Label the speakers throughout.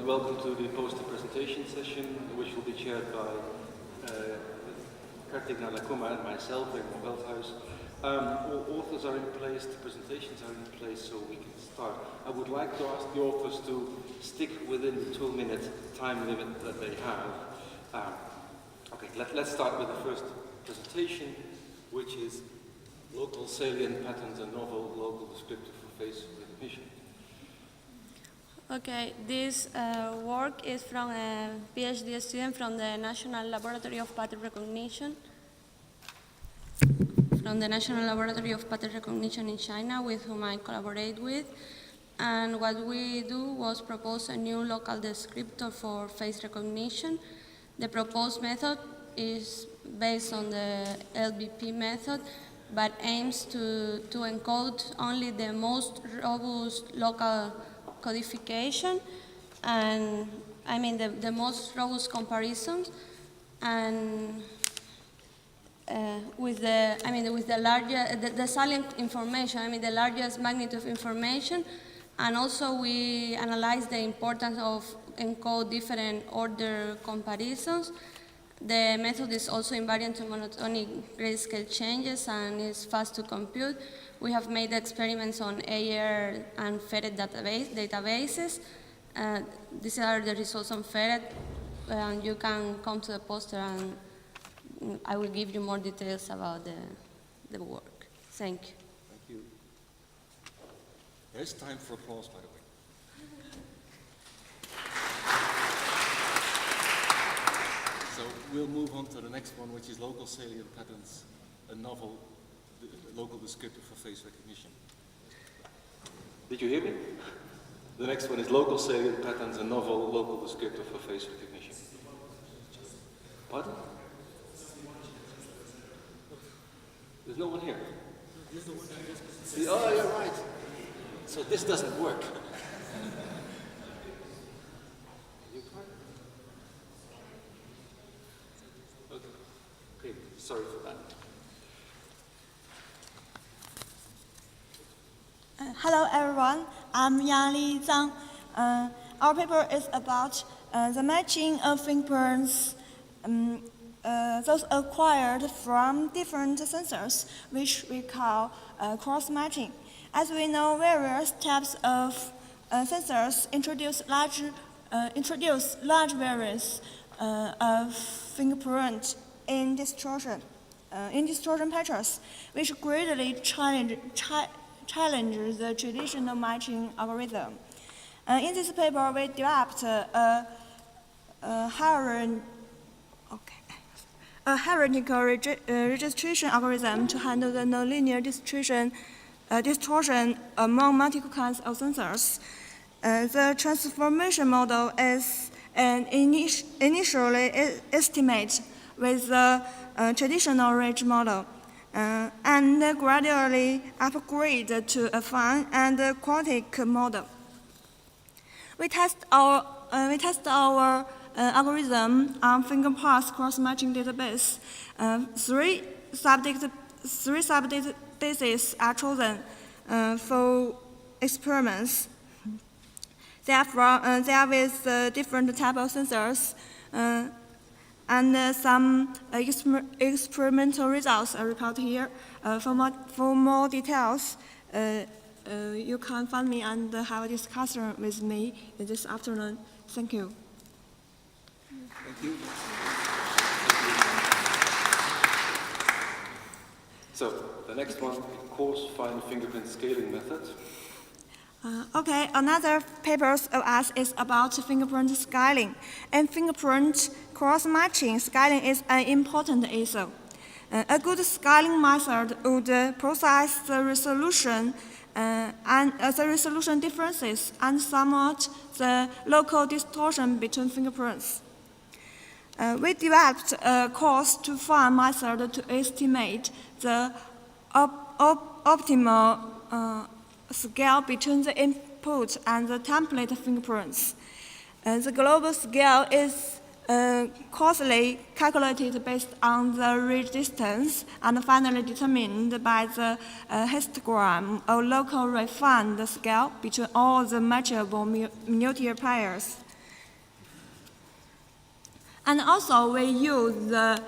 Speaker 1: and welcome to the poster presentation session, which will be chaired by Kartik Nalakuma and myself in Veldhuis. All authors are in place, the presentations are in place, so we can start. I would like to ask the authors to stick within the 2-minute time limit that they have. Okay, let's start with the first presentation, which is Local Salient Patterns and Novel Local Descriptor for Face Recognition.
Speaker 2: Okay, this work is from a PhD student from the National Laboratory of Pattern Recognition, in China, with whom I collaborate with. And what we do was propose a new local descriptor for face recognition. The proposed method is based on the LBP method, but aims to encode only the most robust local codification, and I mean the most robust comparisons, and with the largest, the salient information, the largest magnitude of information, and also we analyze the importance of encode different order comparisons. The method is also invariant to monotonic grayscale changes and is fast to compute. We have made experiments on AR and FERET databases. These are the results on FERET, and you can come to the poster and I will give you more details about the work. Thank you.
Speaker 1: Thank you. There's time for applause, by the way. So we'll move on to the next one, which is Local Salient Patterns, a novel local descriptor for face recognition. Did you hear me? The next one is Local Salient Patterns, a novel local descriptor for face recognition. Pardon? There's no one here. Oh, you're right. So this doesn't work. Okay, sorry for that.
Speaker 3: Hello everyone, I'm Yang Li Zhang. Our paper is about the matching of fingerprints, those acquired from different sensors, which we call cross-matching. As we know, various types of sensors introduce large variance of fingerprint in distortion patterns, which greatly challenge the traditional matching algorithm. In this paper, we developed a hierarchical registration algorithm to handle the nonlinear distortion among multiple kinds of sensors. The transformation model is an initially estimate with the traditional range model, and gradually upgrade to a fine and quantic model. We test our algorithm on fingerpath cross-matching database. Three sub-databases are chosen for experiments. They are with different type of sensors, and some experimental results are reported here. For more details, you can find me and have a discussion with me this afternoon. Thank you.
Speaker 1: Thank you. So, the next one, coarse fine fingerprint scaling method.
Speaker 3: Okay, another paper of us is about fingerprint scaling. And fingerprint cross-matching scaling is an important issue. A good scaling method would process the resolution and the resolution differences and somewhat the local distortion between fingerprints. We developed a cost-to-fine method to estimate the optimal scale between the input and the template fingerprints. The global scale is coarsely calculated based on the ridge distance and finally determined by the histogram of local refined scale between all the matchable minutiae pairs. And also we use the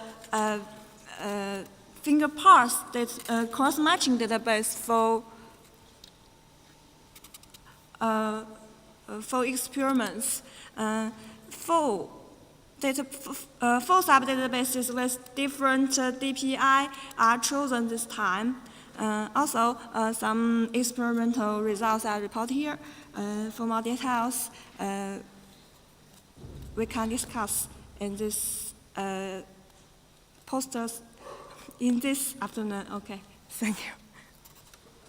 Speaker 3: finger parse cross-matching database for experiments. Four sub-databases with different DPI are chosen this time. Also, some experimental results are reported here. For more details, we can discuss in this posters in this afternoon. Okay, thank you.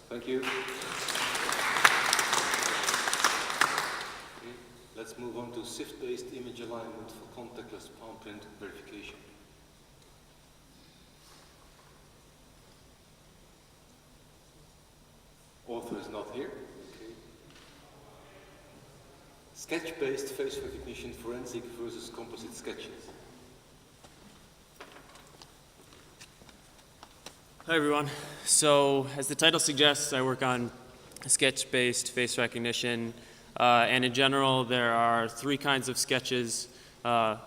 Speaker 1: Thank you. Let's move on to SIFT-based image alignment for contactless palm print verification. Author is not here. Okay. Sketch-based face recognition forensic versus composite sketches.
Speaker 4: Hi everyone. So as the title suggests, I work on sketch-based face recognition. And in general, there are three kinds of sketches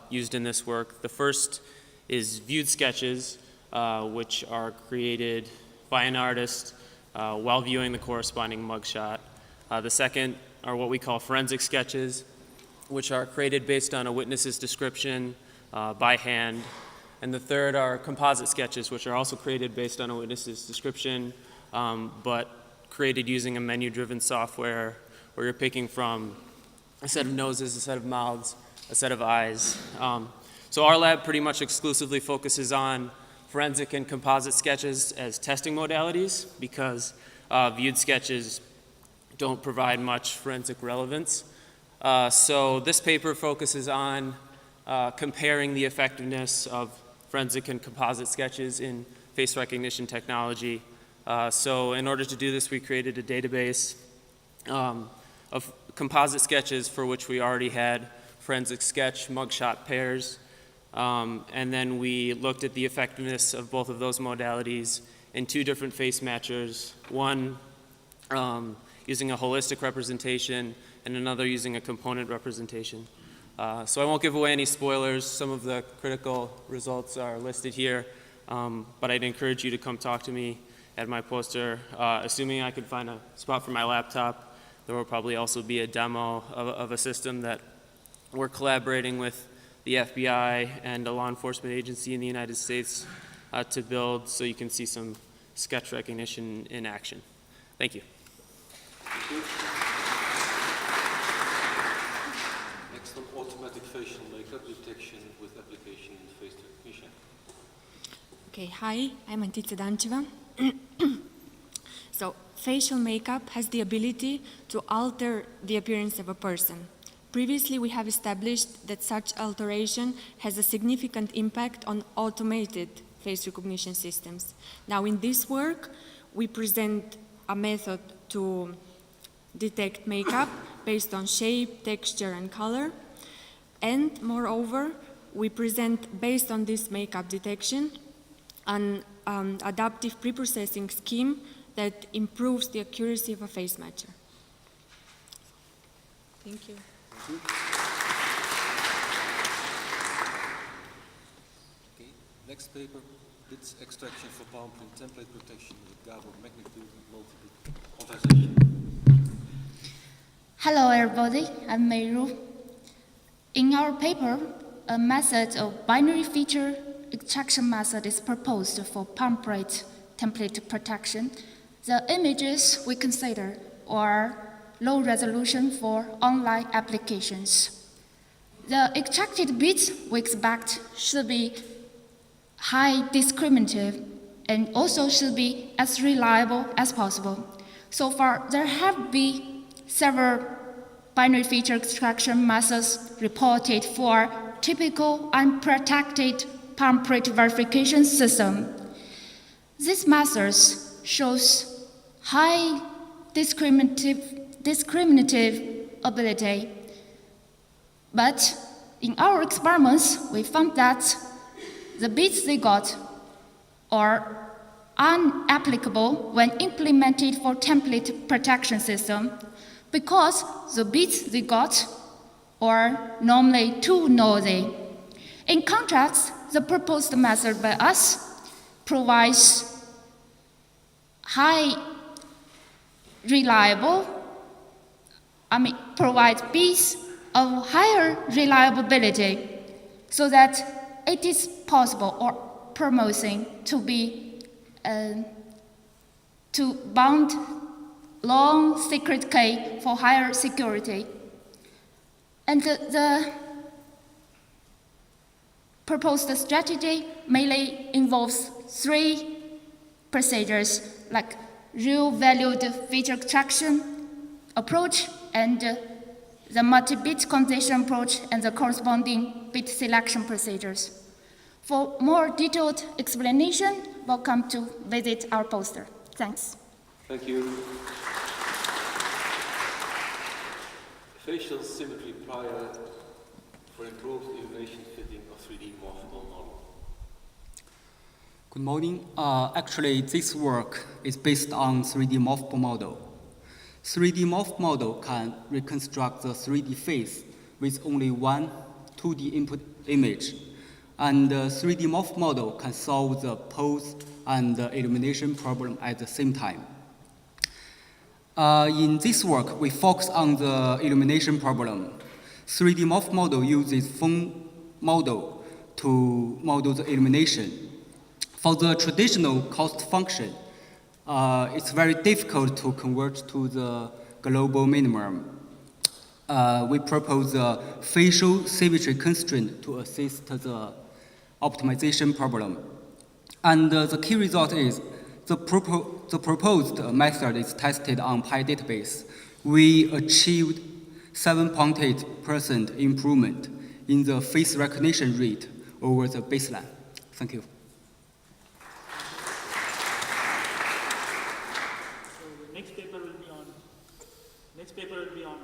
Speaker 4: used in this work. The first is viewed sketches, which are created by an artist while viewing the corresponding mugshot. The second are what we call forensic sketches, which are created based on a witness's description by hand. And the third are composite sketches, which are also created based on a witness's description, but created using a menu-driven software where you're picking from a set of noses, a set of mouths, a set of eyes. So our lab pretty much exclusively focuses on forensic and composite sketches as testing modalities because viewed sketches don't provide much forensic relevance. So this paper focuses on comparing the effectiveness of forensic and composite sketches in face recognition technology. So in order to do this, we created a database of composite sketches for which we already had forensic sketch mugshot pairs. And then we looked at the effectiveness of both of those modalities in two different face matchers, one using a holistic representation and another using a component representation. So I won't give away any spoilers. Some of the critical results are listed here, but I'd encourage you to come talk to me at my poster. Assuming I could find a spot for my laptop, there will probably also be a demo of a system that we're collaborating with the FBI and a law enforcement agency in the United States to build, so you can see some sketch recognition in action. Thank you.
Speaker 1: Thank you. Next on automatic facial makeup detection with application in face recognition.
Speaker 5: Okay, hi, I'm Antica Dancheva. So, facial makeup has the ability to alter the appearance of a person. Previously, we have established that such alteration has a significant impact on automated face recognition systems. Now, in this work, we present a method to detect makeup based on shape, texture, and color. And moreover, we present, based on this makeup detection, an adaptive preprocessing scheme that improves the accuracy of a face matcher. Thank you.
Speaker 1: Okay. Next paper, bits extraction for palm print template protection with Gabor magnitude multiple quantization.
Speaker 6: Hello everybody, I'm Meiru. In our paper, a method of binary feature extraction method is proposed for palm print template protection. The images we consider are low resolution for online applications. The extracted bits we expect should be high discriminative and also should be as reliable as possible. So far, there have been several binary feature extraction methods reported for typical unprotected palm print verification system. These methods shows high discriminative ability. But in our experiments, we found that the bits they got are unapplicable when implemented for template protection system because the bits they got are normally too noisy. In contrast, the proposed method by us provides provides beats of higher reliability so that it is possible or promising to bound long secret key for higher security. And the proposed strategy mainly involves 3 procedures, like real-valued feature extraction approach and the multi-bit condition approach and the corresponding bit selection procedures. For more detailed explanation, welcome to visit our poster. Thanks.
Speaker 1: Thank you. Facial symmetry prior for improved illumination fitting of 3D morphable model.
Speaker 7: Good morning. Actually, this work is based on 3D morphable model. 3D morph model can reconstruct the 3D face with only one 2D input image. And the 3D morph model can solve the pose and the illumination problem at the same time. In this work, we focus on the illumination problem. 3D morph model uses phone model to model the illumination. For the traditional cost function, it's very difficult to convert to the global minimum. We propose a facial symmetry constraint to assist the optimization problem. And the key result is the proposed method is tested on Pi database. We achieved 7.8% improvement in the face recognition rate over the baseline. Thank you.
Speaker 8: Next paper will be on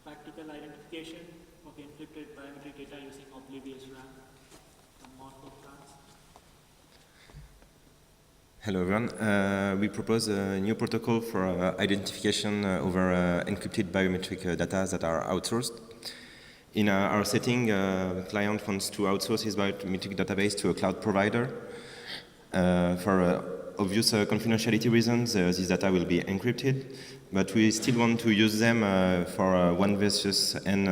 Speaker 8: practical identification of encrypted biometric data using oblivious RAM from Morpho, France.
Speaker 9: Hello everyone. We propose a new protocol for identification over encrypted biometric data that are outsourced. In our setting, the client wants to outsource his biometric database to a cloud provider. For obvious confidentiality reasons, this data will be encrypted, but we still want to use them for 1 versus n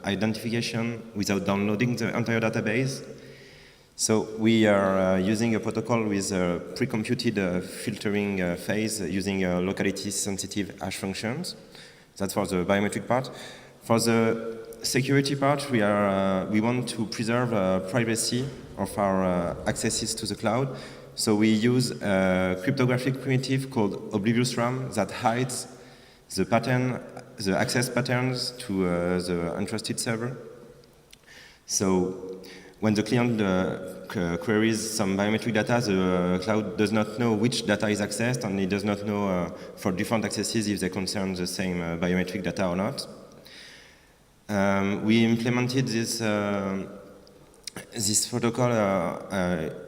Speaker 9: identification without downloading the entire database. So we are using a protocol with a pre-computed filtering phase using locality-sensitive hash functions. That's for the biometric part. For the security part, we want to preserve privacy of our accesses to the cloud. So we use a cryptographic primitive called oblivious RAM that hides the access patterns to the untrusted server. So when the client queries some biometric data, the cloud does not know which data is accessed, and it does not know for different accesses if they concern the same biometric data or not. We implemented this protocol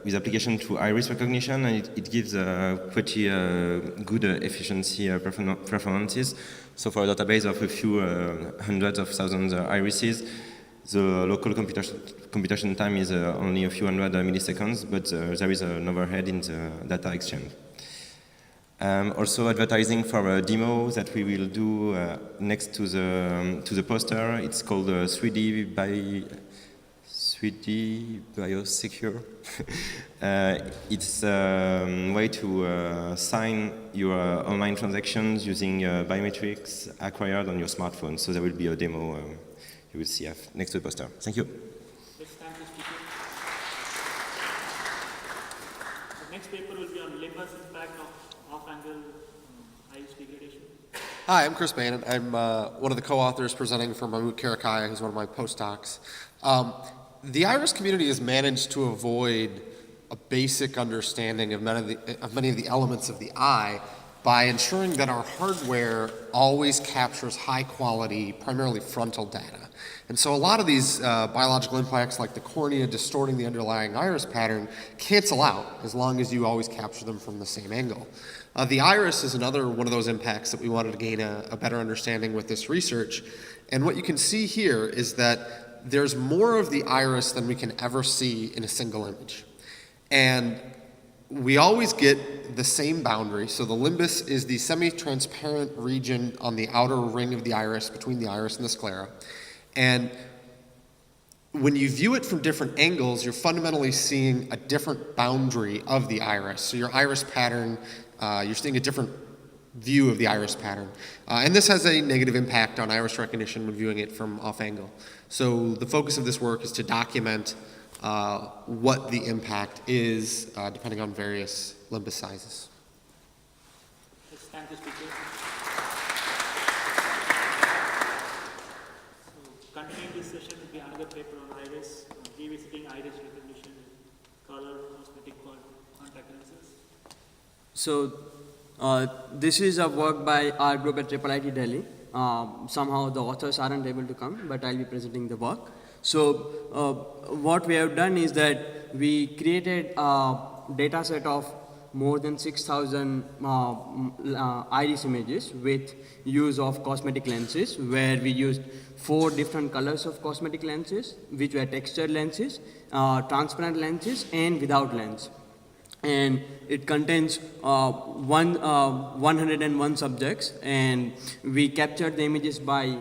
Speaker 9: with application to iris recognition, and it gives pretty good efficiency performances. So for a database of a few hundreds of thousands of irises, the local computation time is only a few hundred milliseconds, but there is an overhead in the data exchange. Also advertising for a demo that we will do next to the poster. It's called 3D Biosecure. It's a way to sign your online transactions using biometrics acquired on your smartphone. So there will be a demo you will see next to the poster. Thank you.
Speaker 8: Let's thank the speaker. The next paper will be on Limbus impact of off-angle iris degradation.
Speaker 10: Hi, I'm Chris Bannon. I'm one of the co-authors presenting for Mahmoud Karakaya, who's one of my postdocs. The iris community has managed to avoid a basic understanding of many of the elements of the eye by ensuring that our hardware always captures high quality, primarily frontal data. And so a lot of these biological impacts like the cornea distorting the underlying iris pattern cancel out as long as you always capture them from the same angle. The iris is another one of those impacts that we wanted to gain a better understanding with this research. And what you can see here is that there's more of the iris than we can ever see in a single image. And we always get the same boundary. So the limbus is the semi-transparent region on the outer ring of the iris, between the iris and the sclera. And when you view it from different angles, you're fundamentally seeing a different boundary of the iris. So your iris pattern, you're seeing a different view of the iris pattern. And this has a negative impact on iris recognition when viewing it from off angle. So the focus of this work is to document what the impact is depending on various limbus sizes.
Speaker 8: Let's thank the speaker. So continuing this session will be another paper on iris, revisiting iris recognition, color, cosmetic contact lenses.
Speaker 11: So this is a work by our group at IIT Delhi. Somehow the authors aren't able to come, but I'll be presenting the work. So what we have done is that we created a data set of more than 6,000 iris images with use of cosmetic lenses, where we used 4 different colors of cosmetic lenses, which were textured lenses, transparent lenses, and without lens. And it contains 101 subjects, and we captured the images by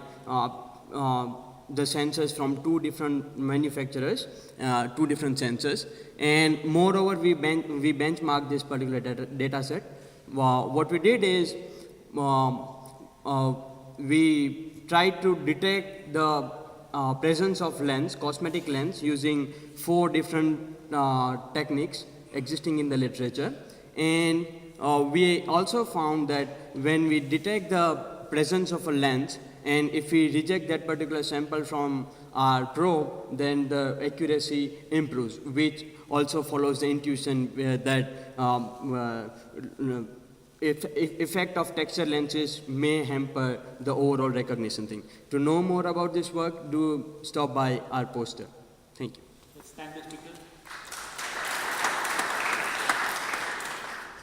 Speaker 11: the sensors from 2 different manufacturers, 2 different sensors, and moreover we benchmarked this particular data set. What we did is we tried to detect the presence of lens, cosmetic lens, using 4 different techniques existing in the literature. And we also found that when we detect the presence of a lens, and if we reject that particular sample from our probe, then the accuracy improves, which also follows the intuition that effect of texture lenses may hamper the overall recognition thing. To know more about this work, do stop by our poster. Thank you.
Speaker 8: Let's thank the speaker.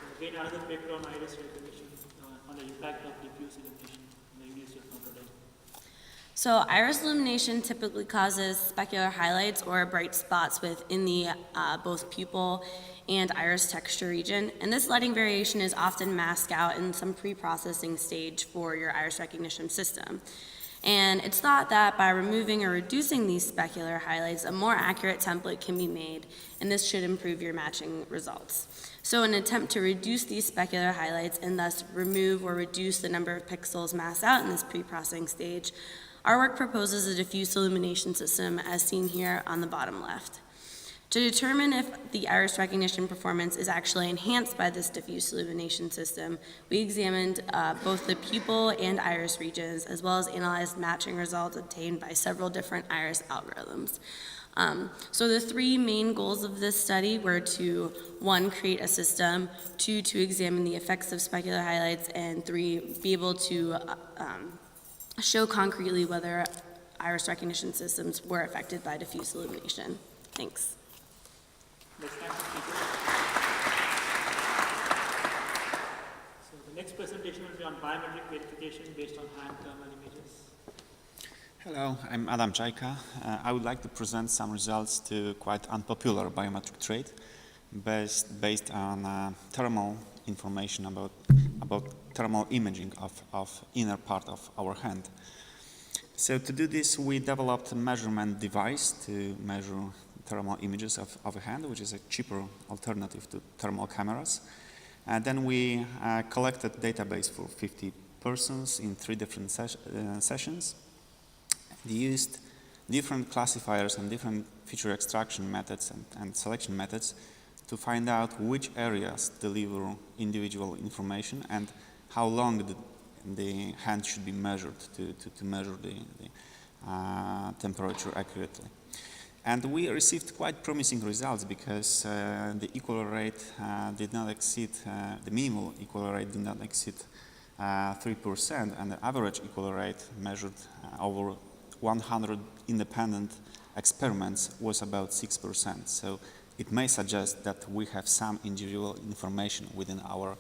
Speaker 8: So again, another paper on iris recognition on the impact of diffuse illumination in the University of Notre Dame.
Speaker 12: So iris illumination typically causes specular highlights or bright spots within the both pupil and iris texture region, and this lighting variation is often masked out in some pre-processing stage for your iris recognition system. And it's thought that by removing or reducing these specular highlights, a more accurate template can be made, and this should improve your matching results. So in an attempt to reduce these specular highlights and thus remove or reduce the number of pixels masked out in this pre-processing stage, our work proposes a diffuse illumination system as seen here on the bottom left. To determine if the iris recognition performance is actually enhanced by this diffuse illumination system, we examined both the pupil and iris regions, as well as analyzed matching results obtained by several different iris algorithms. So the 3 main goals of this study were to, 1, create a system, 2, to examine the effects of specular highlights, and 3, be able to show concretely whether iris recognition systems were affected by diffuse illumination. Thanks.
Speaker 8: Let's thank the speaker. So the next presentation will be on biometric verification based on hand thermal images.
Speaker 13: Hello, I'm Adam Czajka. I would like to present some results to quite unpopular biometric trait based on thermal information about thermal imaging of inner part of our hand. So to do this, we developed a measurement device to measure thermal images of a hand, which is a cheaper alternative to thermal cameras. And then we collected database for 50 persons in 3 different sessions. They used different classifiers and different feature extraction methods and selection methods to find out which areas deliver individual information and how long the hand should be measured to measure the temperature accurately. And we received quite promising results because the equal rate did not exceed, the minimal equal rate did not exceed 3%, and the average equal rate measured over 100 independent experiments was about 6%. So it may suggest that we have some individual information within our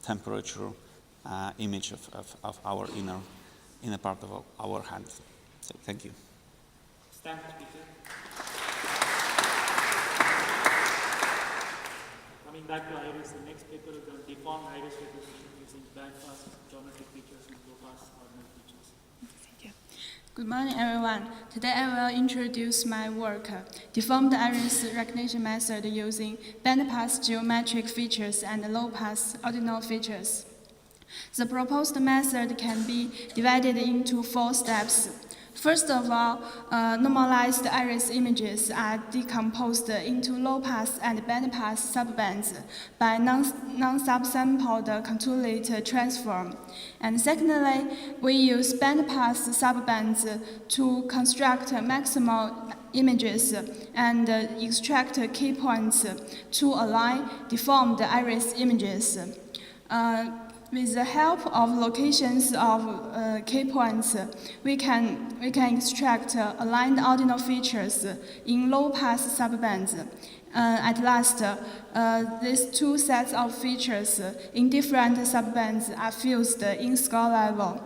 Speaker 13: temperature image of our inner part of our hand. So thank you.
Speaker 8: Stand, speaker. Coming back to iris, the next paper is on deformed iris recognition using bandpass geometric features and low-pass ordinal features.
Speaker 14: Good morning, everyone. Today I will introduce my work, Deformed Iris Recognition Method using bandpass geometric features and low-pass ordinal features. The proposed method can be divided into 4 steps. First of all, normalized iris images are decomposed into low-pass and bandpass subbands by non-subsampled contourlet transform. And secondly, we use bandpass subbands to construct maximal images and extract key points to align deformed iris images. With the help of locations of key points, we can extract aligned ordinal features in low-pass subbands. At last, these 2 sets of features in different subbands are fused in score level.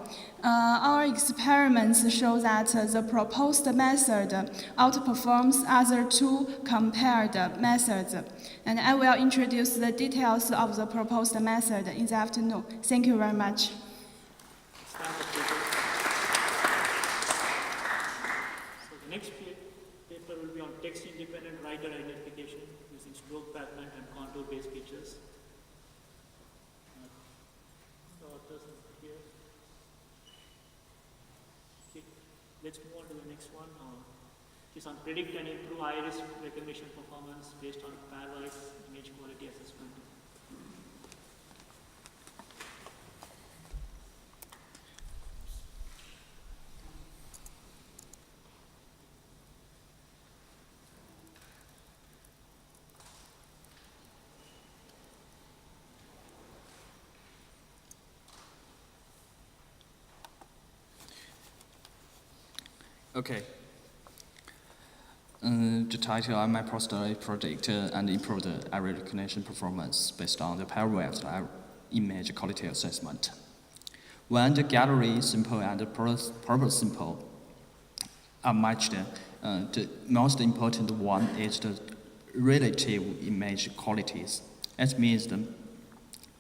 Speaker 14: Our experiments show that the proposed method outperforms other 2 compared methods. And I will introduce the details of the proposed method in the afternoon. Thank you very much.
Speaker 8: So the next paper will be on text-independent writer identification using stroke fragment and contour-based features. The authors are here. Okay. Let's move on to the next one. It's on predict and improve iris recognition performance based on pairwise image quality assessment.
Speaker 15: Okay. The title of my postdoc project and improve the iris recognition performance based on the pairwise image quality assessment. When the gallery sample and the purpose sample are matched, the most important one is the relative image qualities. That means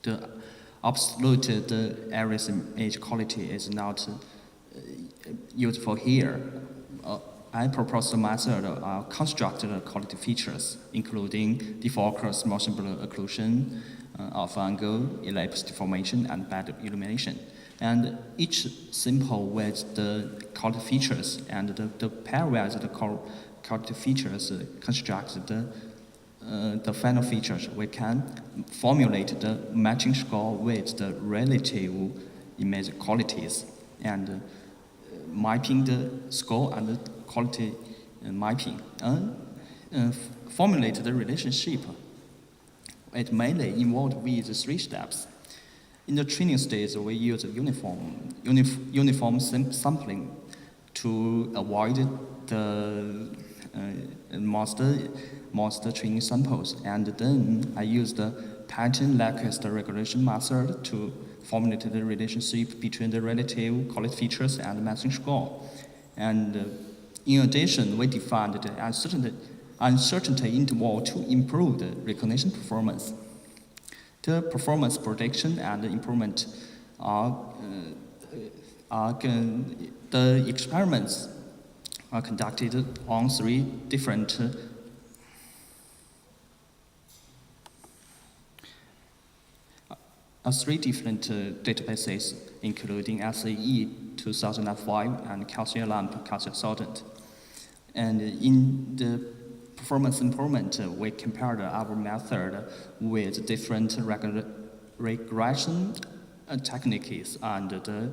Speaker 15: the absolute the iris image quality is not useful here. I propose the method of constructed quality features, including defocus, motion blur occlusion, off-angle, ellipse deformation, and bad illumination. And each sample with the quality features and the pairwise quality features construct the final features. We can formulate the matching score with the relative image qualities and mapping the score and the quality mapping. Formulate the relationship. It mainly involved with 3 steps. In the training stage, we use uniform sampling to avoid the most training samples. And then I use the pattern-like regression method to formulate the relationship between the relative quality features and the matching score. And in addition, we defined the uncertainty interval to improve the recognition performance. The performance prediction and improvement the experiments are conducted on 3 different databases, including SAE 2005 and Calcium Lamp 2000. And in the performance improvement, we compared our method with different regression techniques and the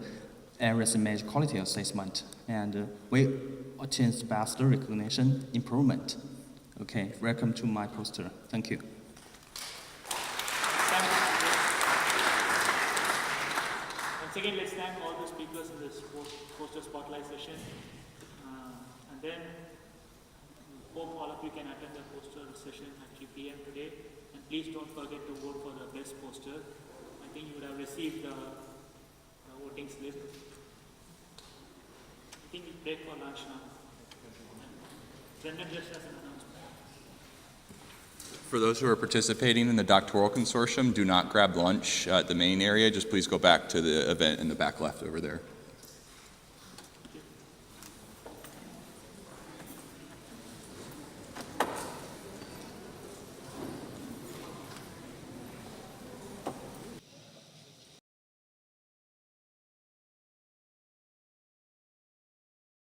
Speaker 15: iris image quality assessment. And we achieved the best recognition improvement. Okay, welcome to my poster. Thank you.
Speaker 8: Once again, let's thank all the speakers in this poster spotlight session. And then hope all of you can attend the poster session at 3 p.m. today. And please don't forget to vote for the best poster. I think you would have received the voting slip. I think we break for lunch now. Brendan just as an announcement.
Speaker 16: For those who are participating in the doctoral consortium, do not grab lunch at the main area. Just please go back to the event in the back left over there.